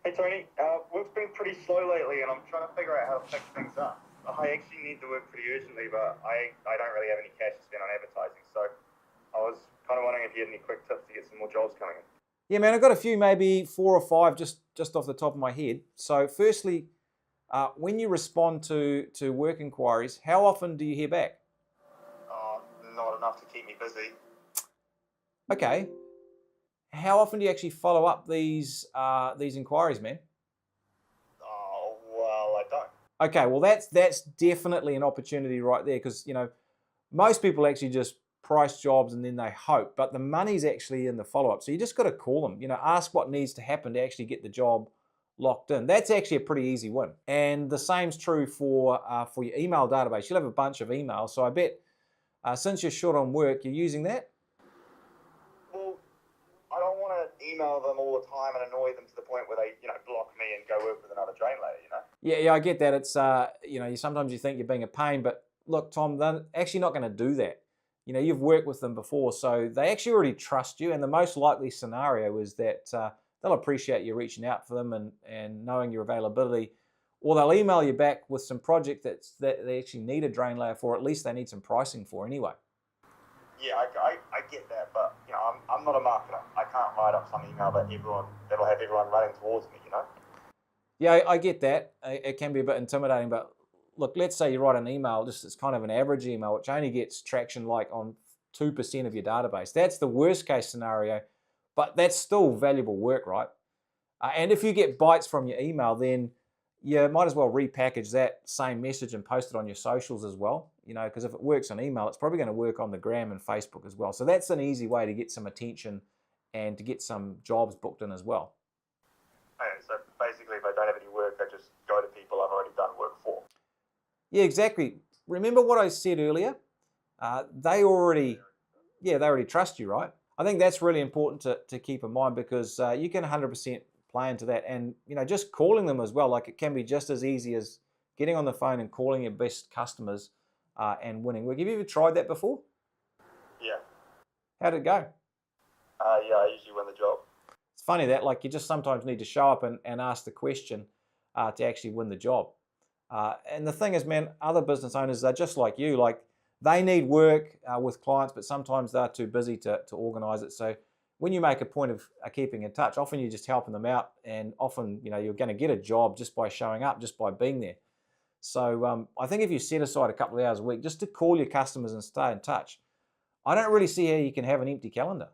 Hey Tony, work's been pretty slow lately, and I'm trying to figure out how to fix things up. I actually need to work pretty urgently, but I don't really have any cash to spend on advertising, so I was kind of wondering if you had any quick tips to get some more jobs coming in. Yeah, man, I've got a few, maybe 4 or 5, just off the top of my head. So, firstly, when you respond to work inquiries, how often do you hear back? Not enough to keep me busy. Okay, how often do you actually follow up these inquiries, man? Oh well, I don't. Okay, well that's definitely an opportunity right there because most people actually just price jobs and then they hope, but the money's actually in the follow up. So you just got to call them. Ask what needs to happen to actually get the job locked in. That's actually a pretty easy win. And the same's true for your email database. You'll have a bunch of emails. So I bet since you're short on work, you're using that. Well, I don't want to email them all the time and annoy them to the point where they, block me and go work with another drain layer. Yeah, I get that. It's sometimes you think you're being a pain, but look, Tom, they're actually not going to do that. You've worked with them before, so they actually already trust you. And the most likely scenario is that they'll appreciate you reaching out for them and knowing your availability, or they'll email you back with some project that they actually need a drain layer for. At least they need some pricing for anyway. Yeah, I get that, but I'm not a marketer. I can't write up some email that'll have everyone running towards me. Yeah, I get that. It can be a bit intimidating, but look, let's say you write an email, just it's kind of an average email, which only gets traction like on 2% of your database. That's the worst case scenario, but that's still valuable work, right? And if you get bites from your email, then you might as well repackage that same message and post it on your socials as well. Because if it works on email, it's probably going to work on the gram and Facebook as well. So that's an easy way to get some attention and to get some jobs booked in as well. Okay, so basically, if I don't have any work, I just go to people I've already done work for. Yeah, exactly. Remember what I said earlier? They already, yeah, they already trust you, right? I think that's really important to keep in mind because you can 100% play into that, and just calling them as well. Like it can be just as easy as getting on the phone and calling your best customers and winning work. Have you ever tried that before? Yeah, How did it go? yeah, I usually win the job. It's funny that like you just sometimes need to show up and ask the question to actually win the job. And the thing is, man, other business owners are just like you. Like they need work with clients, but sometimes they're too busy to organize it. So when you make a point of keeping in touch, often you're just helping them out, and often you're going to get a job just by showing up, just by being there. So I think if you set aside a couple of hours a week just to call your customers and stay in touch, I don't really see how you can have an empty calendar.